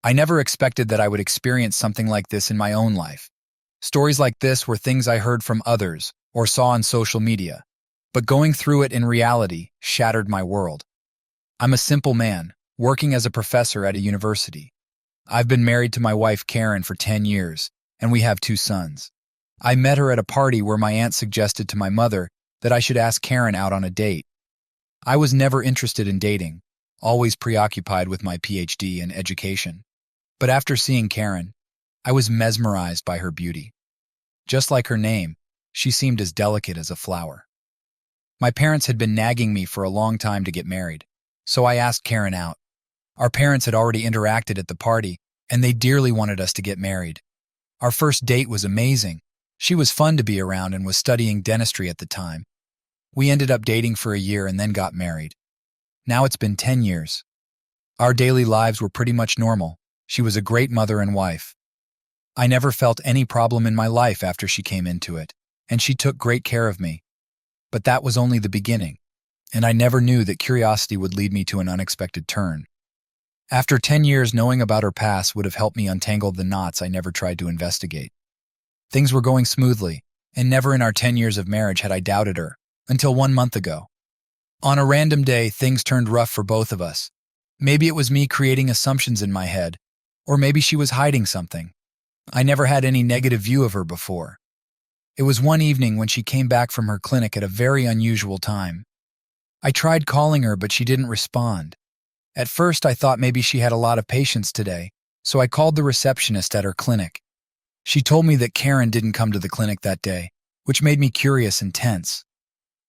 I never expected that I would experience something like this in my own life. Stories like this were things I heard from others or saw on social media, but going through it in reality shattered my world. I'm a simple man, working as a professor at a university. I've been married to my wife Karen for 10 years, and we have 2 sons. I met her at a party where my aunt suggested to my mother that I should ask Karen out on a date. I was never interested in dating, always preoccupied with my PhD and education. But after seeing Karen, I was mesmerized by her beauty. Just like her name, she seemed as delicate as a flower. My parents had been nagging me for a long time to get married, so I asked Karen out. Our parents had already interacted at the party, and they dearly wanted us to get married. Our first date was amazing. She was fun to be around and was studying dentistry at the time. We ended up dating for a year and then got married. Now it's been 10 years. Our daily lives were pretty much normal. She was a great mother and wife. I never felt any problem in my life after she came into it, and she took great care of me. But that was only the beginning, and I never knew that curiosity would lead me to an unexpected turn. After 10 years, knowing about her past would have helped me untangle the knots I never tried to investigate. Things were going smoothly, and never in our 10 years of marriage had I doubted her, until 1 month ago. On a random day, things turned rough for both of us. Maybe it was me creating assumptions in my head, or maybe she was hiding something. I never had any negative view of her before. It was one evening when she came back from her clinic at a very unusual time. I tried calling her, but she didn't respond. At first, I thought maybe she had a lot of patients today, so I called the receptionist at her clinic. She told me that Karen didn't come to the clinic that day, which made me curious and tense.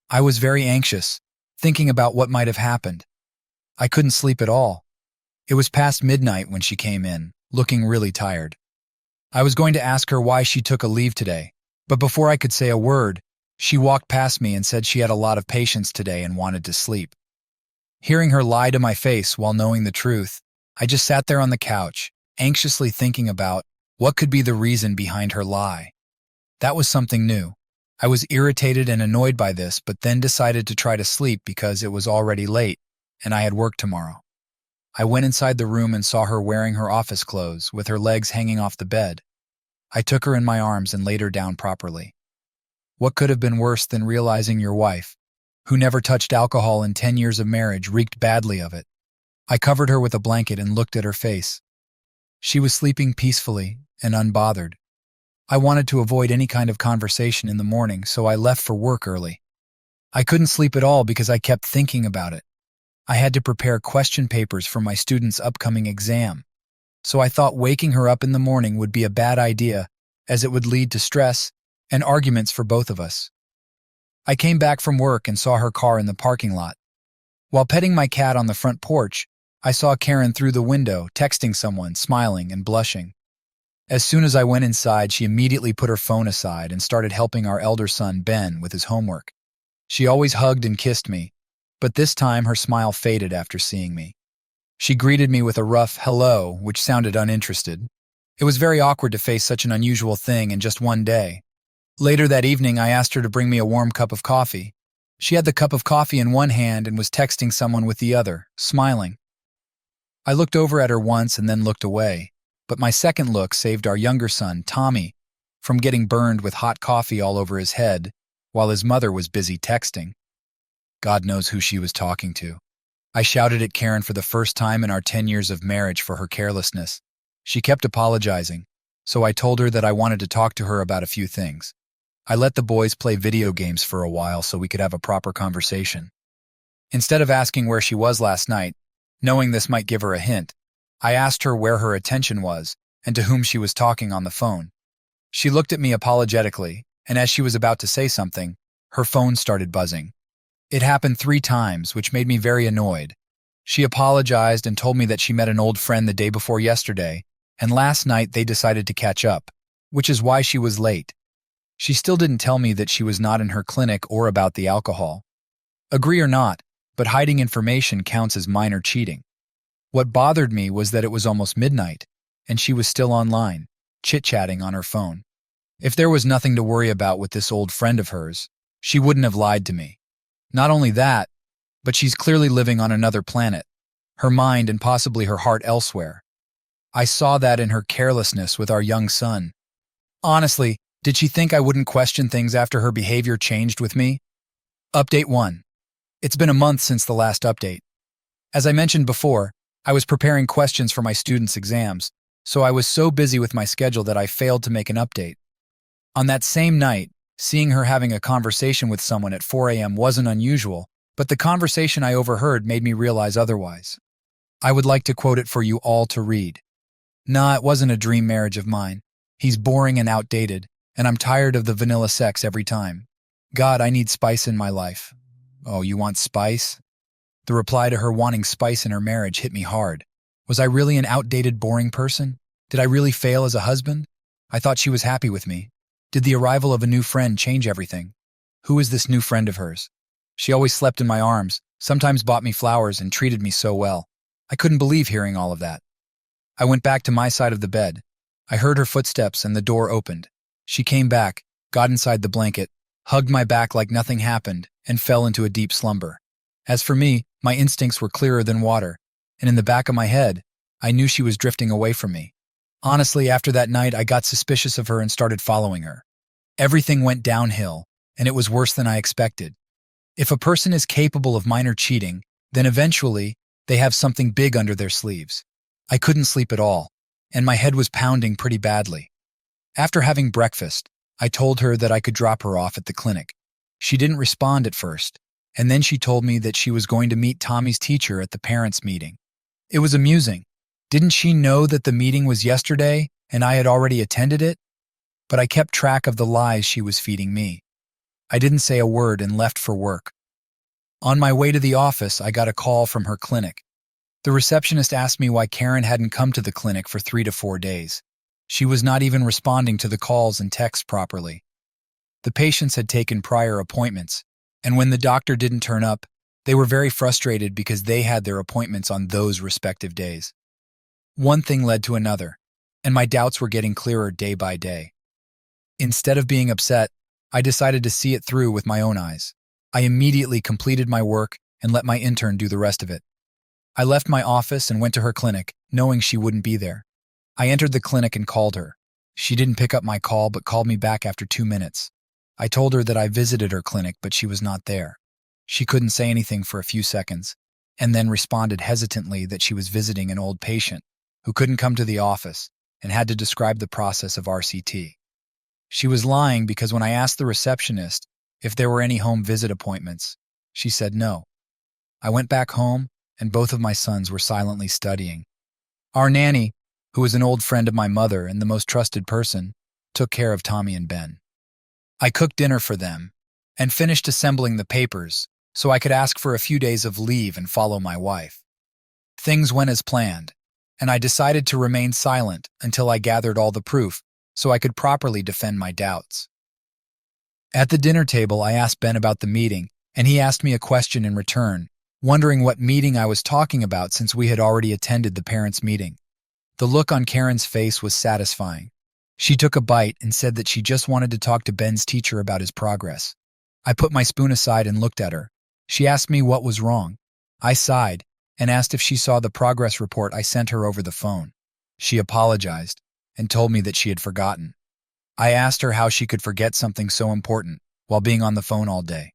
I was very anxious, thinking about what might have happened. I couldn't sleep at all. It was past midnight when she came in, looking really tired. I was going to ask her why she took a leave today, but before I could say a word, she walked past me and said she had a lot of patients today and wanted to sleep. Hearing her lie to my face while knowing the truth, I just sat there on the couch, anxiously thinking about what could be the reason behind her lie. That was something new. I was irritated and annoyed by this, but then decided to try to sleep because it was already late and I had work tomorrow. I went inside the room and saw her wearing her office clothes with her legs hanging off the bed. I took her in my arms and laid her down properly. What could have been worse than realizing your wife, who never touched alcohol in 10 years of marriage, reeked badly of it? I covered her with a blanket and looked at her face. She was sleeping peacefully and unbothered. I wanted to avoid any kind of conversation in the morning, so I left for work early. I couldn't sleep at all because I kept thinking about it. I had to prepare question papers for my student's upcoming exam, so I thought waking her up in the morning would be a bad idea, as it would lead to stress and arguments for both of us. I came back from work and saw her car in the parking lot. While petting my cat on the front porch, I saw Karen through the window, texting someone, smiling and blushing. As soon as I went inside, she immediately put her phone aside and started helping our elder son, Ben, with his homework. She always hugged and kissed me, but this time her smile faded after seeing me. She greeted me with a rough hello, which sounded uninterested. It was very awkward to face such an unusual thing in just one day. Later that evening, I asked her to bring me a warm cup of coffee. She had the cup of coffee in one hand and was texting someone with the other, smiling. I looked over at her once and then looked away, but my second look saved our younger son, Tommy, from getting burned with hot coffee all over his head while his mother was busy texting. God knows who she was talking to. I shouted at Karen for the first time in our 10 years of marriage for her carelessness. She kept apologizing, so I told her that I wanted to talk to her about a few things. I let the boys play video games for a while so we could have a proper conversation. Instead of asking where she was last night, knowing this might give her a hint, I asked her where her attention was and to whom she was talking on the phone. She looked at me apologetically, and as she was about to say something, her phone started buzzing. It happened 3 times, which made me very annoyed. She apologized and told me that she met an old friend the day before yesterday, and last night they decided to catch up, which is why she was late. She still didn't tell me that she was not in her clinic or about the alcohol. Agree or not, but hiding information counts as minor cheating. What bothered me was that it was almost midnight, and she was still online, chit-chatting on her phone. If there was nothing to worry about with this old friend of hers, she wouldn't have lied to me. Not only that, but she's clearly living on another planet, her mind and possibly her heart elsewhere. I saw that in her carelessness with our young son. Honestly, did she think I wouldn't question things after her behavior changed with me? Update 1. It's been a month since the last update. As I mentioned before, I was preparing questions for my students' exams, so I was so busy with my schedule that I failed to make an update. On that same night, seeing her having a conversation with someone at 4 a.m. wasn't unusual, but the conversation I overheard made me realize otherwise. I would like to quote it for you all to read. Nah, it wasn't a dream marriage of mine. He's boring and outdated, and I'm tired of the vanilla sex every time. God, I need spice in my life. Oh, you want spice? The reply to her wanting spice in her marriage hit me hard. Was I really an outdated, boring person? Did I really fail as a husband? I thought she was happy with me. Did the arrival of a new friend change everything? Who is this new friend of hers? She always slept in my arms, sometimes bought me flowers, and treated me so well. I couldn't believe hearing all of that. I went back to my side of the bed. I heard her footsteps and the door opened. She came back, got inside the blanket, hugged my back like nothing happened, and fell into a deep slumber. As for me, my instincts were clearer than water, and in the back of my head, I knew she was drifting away from me. Honestly, after that night, I got suspicious of her and started following her. Everything went downhill, and it was worse than I expected. If a person is capable of minor cheating, then eventually, they have something big under their sleeves. I couldn't sleep at all, and my head was pounding pretty badly. After having breakfast, I told her that I could drop her off at the clinic. She didn't respond at first, and then she told me that she was going to meet Tommy's teacher at the parents' meeting. It was amusing. Didn't she know that the meeting was yesterday and I had already attended it? But I kept track of the lies she was feeding me. I didn't say a word and left for work. On my way to the office, I got a call from her clinic. The receptionist asked me why Karen hadn't come to the clinic for 3 to 4 days. She was not even responding to the calls and texts properly. The patients had taken prior appointments, and when the doctor didn't turn up, they were very frustrated because they had their appointments on those respective days. One thing led to another, and my doubts were getting clearer day by day. Instead of being upset, I decided to see it through with my own eyes. I immediately completed my work and let my intern do the rest of it. I left my office and went to her clinic, knowing she wouldn't be there. I entered the clinic and called her. She didn't pick up my call but called me back after 2 minutes. I told her that I visited her clinic but she was not there. She couldn't say anything for a few seconds, and then responded hesitantly that she was visiting an old patient who couldn't come to the office and had to describe the process of RCT. She was lying because when I asked the receptionist if there were any home visit appointments, she said no. I went back home, and both of my sons were silently studying. Our nanny, who was an old friend of my mother and the most trusted person, took care of Tommy and Ben. I cooked dinner for them and finished assembling the papers so I could ask for a few days of leave and follow my wife. Things went as planned, and I decided to remain silent until I gathered all the proof so I could properly defend my doubts. At the dinner table, I asked Ben about the meeting, and he asked me a question in return, wondering what meeting I was talking about since we had already attended the parents' meeting. The look on Karen's face was satisfying. She took a bite and said that she just wanted to talk to Ben's teacher about his progress. I put my spoon aside and looked at her. She asked me what was wrong. I sighed and asked if she saw the progress report I sent her over the phone. She apologized and told me that she had forgotten. I asked her how she could forget something so important while being on the phone all day.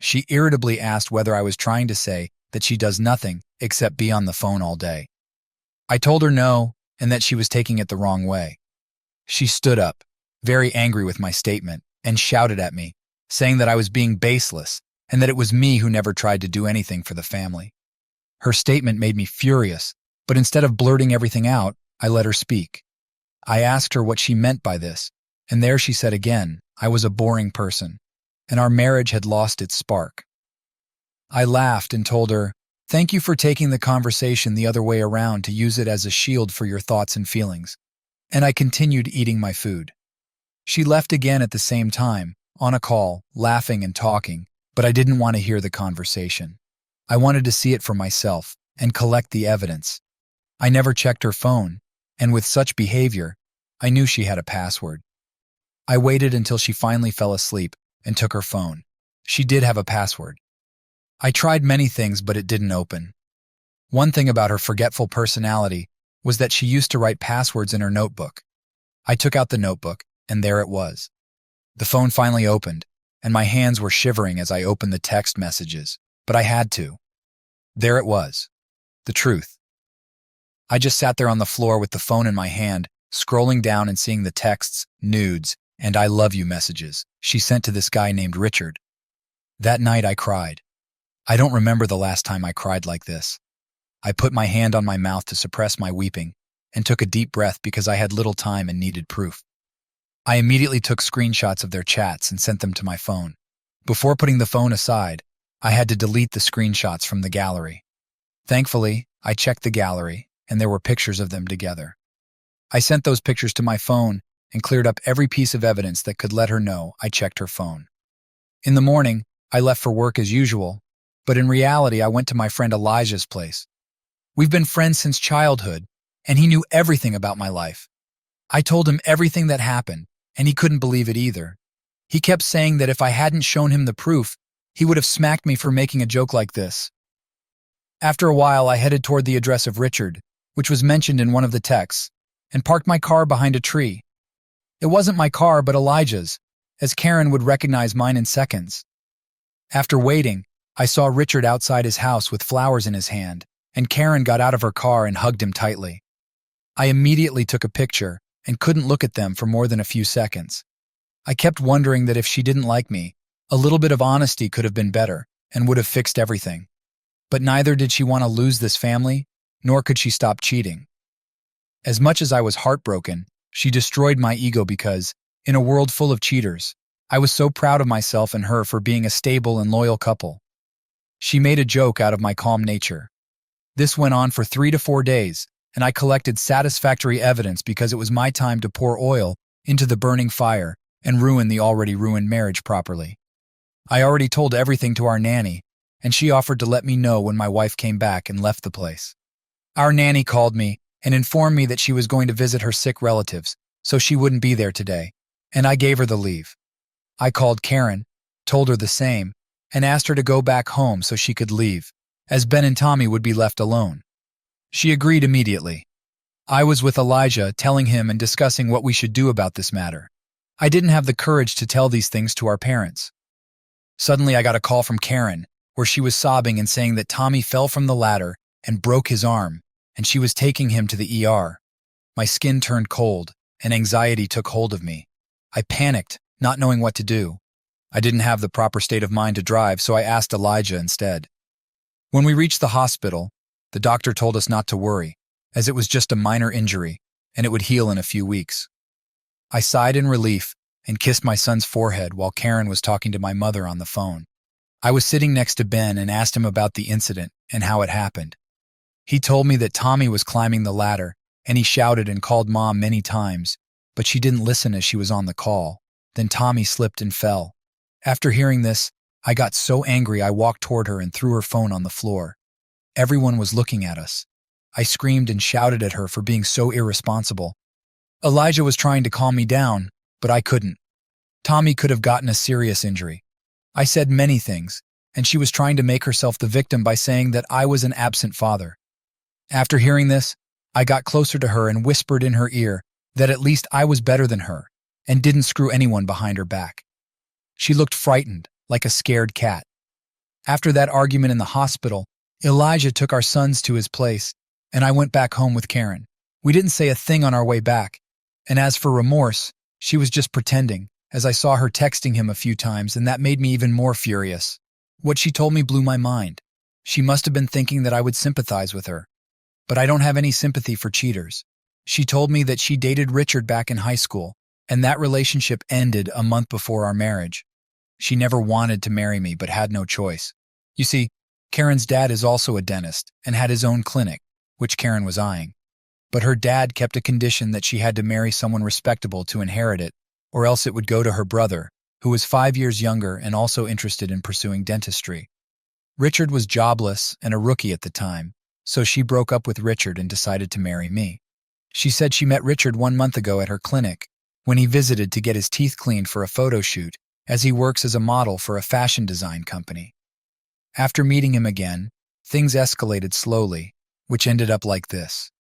She irritably asked whether I was trying to say that she does nothing except be on the phone all day. I told her no, and that she was taking it the wrong way. She stood up, very angry with my statement, and shouted at me, saying that I was being baseless and that it was me who never tried to do anything for the family. Her statement made me furious, but instead of blurting everything out, I let her speak. I asked her what she meant by this, and there she said again, I was a boring person, and our marriage had lost its spark. I laughed and told her, "Thank you for taking the conversation the other way around to use it as a shield for your thoughts and feelings." And I continued eating my food. She left again at the same time, on a call, laughing and talking, but I didn't want to hear the conversation. I wanted to see it for myself and collect the evidence. I never checked her phone, and with such behavior, I knew she had a password. I waited until she finally fell asleep and took her phone. She did have a password. I tried many things, but it didn't open. One thing about her forgetful personality was that she used to write passwords in her notebook. I took out the notebook, and there it was. The phone finally opened, and my hands were shivering as I opened the text messages, but I had to. There it was. The truth. I just sat there on the floor with the phone in my hand, scrolling down and seeing the texts, nudes, and I love you messages she sent to this guy named Richard. That night I cried. I don't remember the last time I cried like this. I put my hand on my mouth to suppress my weeping and took a deep breath because I had little time and needed proof. I immediately took screenshots of their chats and sent them to my phone. Before putting the phone aside, I had to delete the screenshots from the gallery. Thankfully, I checked the gallery, and there were pictures of them together. I sent those pictures to my phone and cleared up every piece of evidence that could let her know I checked her phone. In the morning, I left for work as usual, but in reality I went to my friend Elijah's place. We've been friends since childhood, and he knew everything about my life. I told him everything that happened, and he couldn't believe it either. He kept saying that if I hadn't shown him the proof, he would have smacked me for making a joke like this. After a while, I headed toward the address of Richard, which was mentioned in one of the texts, and parked my car behind a tree. It wasn't my car, but Elijah's, as Karen would recognize mine in seconds. After waiting, I saw Richard outside his house with flowers in his hand, and Karen got out of her car and hugged him tightly. I immediately took a picture and couldn't look at them for more than a few seconds. I kept wondering that if she didn't like me, a little bit of honesty could have been better and would have fixed everything. But neither did she want to lose this family, nor could she stop cheating. As much as I was heartbroken, she destroyed my ego because, in a world full of cheaters, I was so proud of myself and her for being a stable and loyal couple. She made a joke out of my calm nature. This went on for 3 to 4 days, and I collected satisfactory evidence because it was my time to pour oil into the burning fire and ruin the already ruined marriage properly. I already told everything to our nanny, and she offered to let me know when my wife came back and left the place. Our nanny called me and informed me that she was going to visit her sick relatives, so she wouldn't be there today, and I gave her the leave. I called Karen, told her the same, and asked her to go back home so she could leave, as Ben and Tommy would be left alone. She agreed immediately. I was with Elijah, telling him and discussing what we should do about this matter. I didn't have the courage to tell these things to our parents. Suddenly I got a call from Karen, where she was sobbing and saying that Tommy fell from the ladder and broke his arm, and she was taking him to the ER. My skin turned cold, and anxiety took hold of me. I panicked, not knowing what to do. I didn't have the proper state of mind to drive, so I asked Elijah instead. When we reached the hospital, the doctor told us not to worry, as it was just a minor injury, and it would heal in a few weeks. I sighed in relief and kissed my son's forehead while Karen was talking to my mother on the phone. I was sitting next to Ben and asked him about the incident and how it happened. He told me that Tommy was climbing the ladder, and he shouted and called Mom many times, but she didn't listen as she was on the call. Then Tommy slipped and fell. After hearing this, I got so angry I walked toward her and threw her phone on the floor. Everyone was looking at us. I screamed and shouted at her for being so irresponsible. Elijah was trying to calm me down, but I couldn't. Tommy could have gotten a serious injury. I said many things, and she was trying to make herself the victim by saying that I was an absent father. After hearing this, I got closer to her and whispered in her ear that at least I was better than her and didn't screw anyone behind her back. She looked frightened, like a scared cat. After that argument in the hospital, Elijah took our sons to his place, and I went back home with Karen. We didn't say a thing on our way back, and as for remorse, she was just pretending, as I saw her texting him a few times, and that made me even more furious. What she told me blew my mind. She must have been thinking that I would sympathize with her. But I don't have any sympathy for cheaters. She told me that she dated Richard back in high school, and that relationship ended a month before our marriage. She never wanted to marry me but had no choice. You see, Karen's dad is also a dentist and had his own clinic, which Karen was eyeing. But her dad kept a condition that she had to marry someone respectable to inherit it, or else it would go to her brother, who was 5 years younger and also interested in pursuing dentistry. Richard was jobless and a rookie at the time, so she broke up with Richard and decided to marry me. She said she met Richard 1 month ago at her clinic, when he visited to get his teeth cleaned for a photo shoot, as he works as a model for a fashion design company. After meeting him again, things escalated slowly, which ended up like this.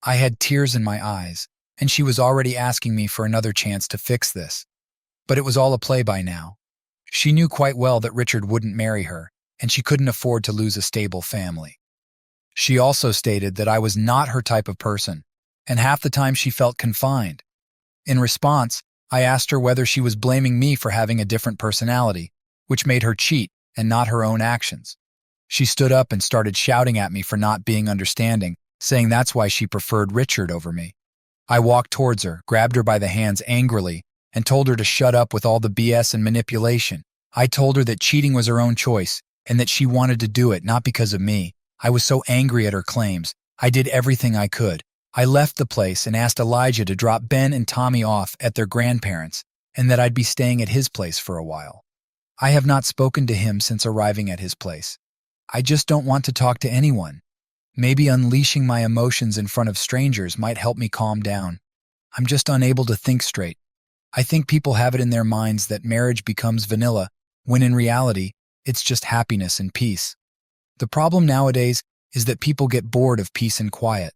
I had tears in my eyes, and she was already asking me for another chance to fix this. But it was all a play by now. She knew quite well that Richard wouldn't marry her, and she couldn't afford to lose a stable family. She also stated that I was not her type of person, and half the time she felt confined. In response, I asked her whether she was blaming me for having a different personality, which made her cheat and not her own actions. She stood up and started shouting at me for not being understanding, saying that's why she preferred Richard over me. I walked towards her, grabbed her by the hands angrily, and told her to shut up with all the BS and manipulation. I told her that cheating was her own choice and that she wanted to do it not because of me. I was so angry at her claims. I did everything I could. I left the place and asked Elijah to drop Ben and Tommy off at their grandparents' and that I'd be staying at his place for a while. I have not spoken to him since arriving at his place. I just don't want to talk to anyone. Maybe unleashing my emotions in front of strangers might help me calm down. I'm just unable to think straight. I think people have it in their minds that marriage becomes vanilla, when in reality, it's just happiness and peace. The problem nowadays is that people get bored of peace and quiet.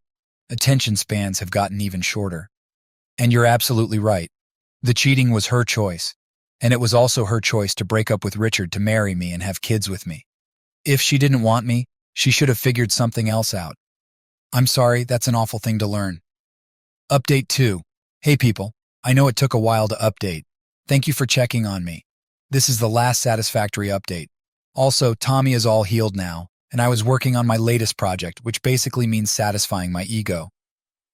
Attention spans have gotten even shorter. And you're absolutely right. The cheating was her choice, and it was also her choice to break up with Richard to marry me and have kids with me. If she didn't want me, she should have figured something else out. I'm sorry, that's an awful thing to learn. Update 2. Hey people, I know it took a while to update. Thank you for checking on me. This is the last satisfactory update. Also, Tommy is all healed now, and I was working on my latest project, which basically means satisfying my ego.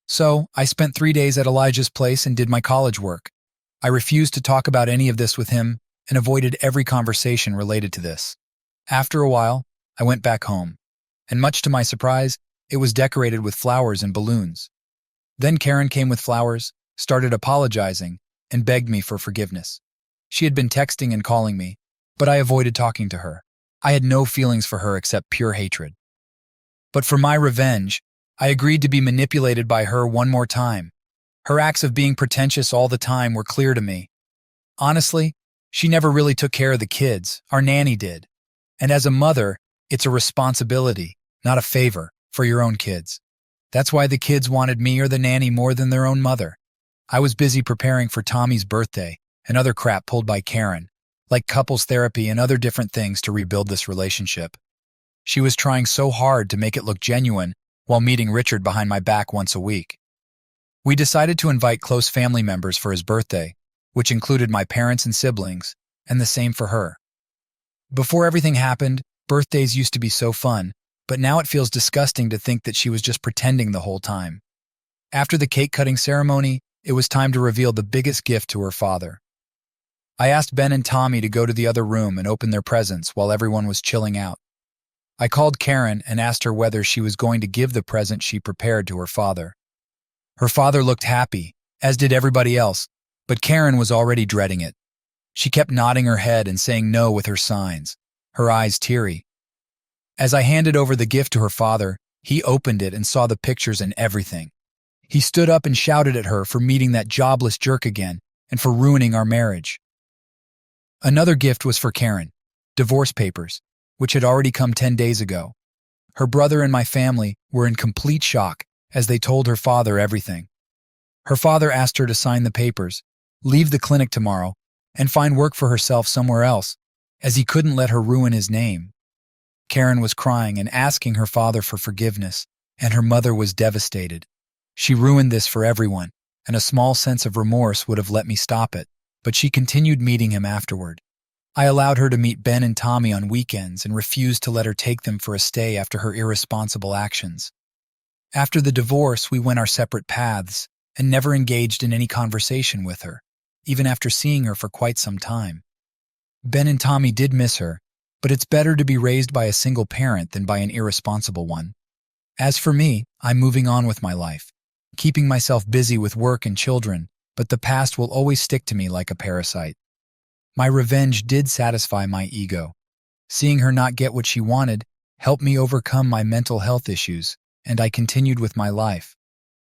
So, I spent 3 days at Elijah's place and did my college work. I refused to talk about any of this with him and avoided every conversation related to this. After a while, I went back home, and much to my surprise, it was decorated with flowers and balloons. Then Karen came with flowers, started apologizing, and begged me for forgiveness. She had been texting and calling me, but I avoided talking to her. I had no feelings for her except pure hatred. But for my revenge, I agreed to be manipulated by her one more time. Her acts of being pretentious all the time were clear to me. Honestly, she never really took care of the kids, our nanny did. And as a mother, it's a responsibility, not a favor, for your own kids. That's why the kids wanted me or the nanny more than their own mother. I was busy preparing for Tommy's birthday and other crap pulled by Karen, like couples therapy and other different things to rebuild this relationship. She was trying so hard to make it look genuine while meeting Richard behind my back once a week. We decided to invite close family members for his birthday, which included my parents and siblings, and the same for her. Before everything happened, birthdays used to be so fun, but now it feels disgusting to think that she was just pretending the whole time. After the cake-cutting ceremony, it was time to reveal the biggest gift to her father. I asked Ben and Tommy to go to the other room and open their presents while everyone was chilling out. I called Karen and asked her whether she was going to give the present she prepared to her father. Her father looked happy, as did everybody else, but Karen was already dreading it. She kept nodding her head and saying no with her signs, her eyes teary. As I handed over the gift to her father, he opened it and saw the pictures and everything. He stood up and shouted at her for meeting that jobless jerk again and for ruining our marriage. Another gift was for Karen, divorce papers, which had already come 10 days ago. Her brother and my family were in complete shock as they told her father everything. Her father asked her to sign the papers, leave the clinic tomorrow, and find work for herself somewhere else, as he couldn't let her ruin his name. Karen was crying and asking her father for forgiveness, and her mother was devastated. She ruined this for everyone, and a small sense of remorse would have let me stop it, but she continued meeting him afterward. I allowed her to meet Ben and Tommy on weekends and refused to let her take them for a stay after her irresponsible actions. After the divorce, we went our separate paths and never engaged in any conversation with her, even after seeing her for quite some time. Ben and Tommy did miss her, but it's better to be raised by a single parent than by an irresponsible one. As for me, I'm moving on with my life, keeping myself busy with work and children, but the past will always stick to me like a parasite. My revenge did satisfy my ego. Seeing her not get what she wanted helped me overcome my mental health issues, and I continued with my life.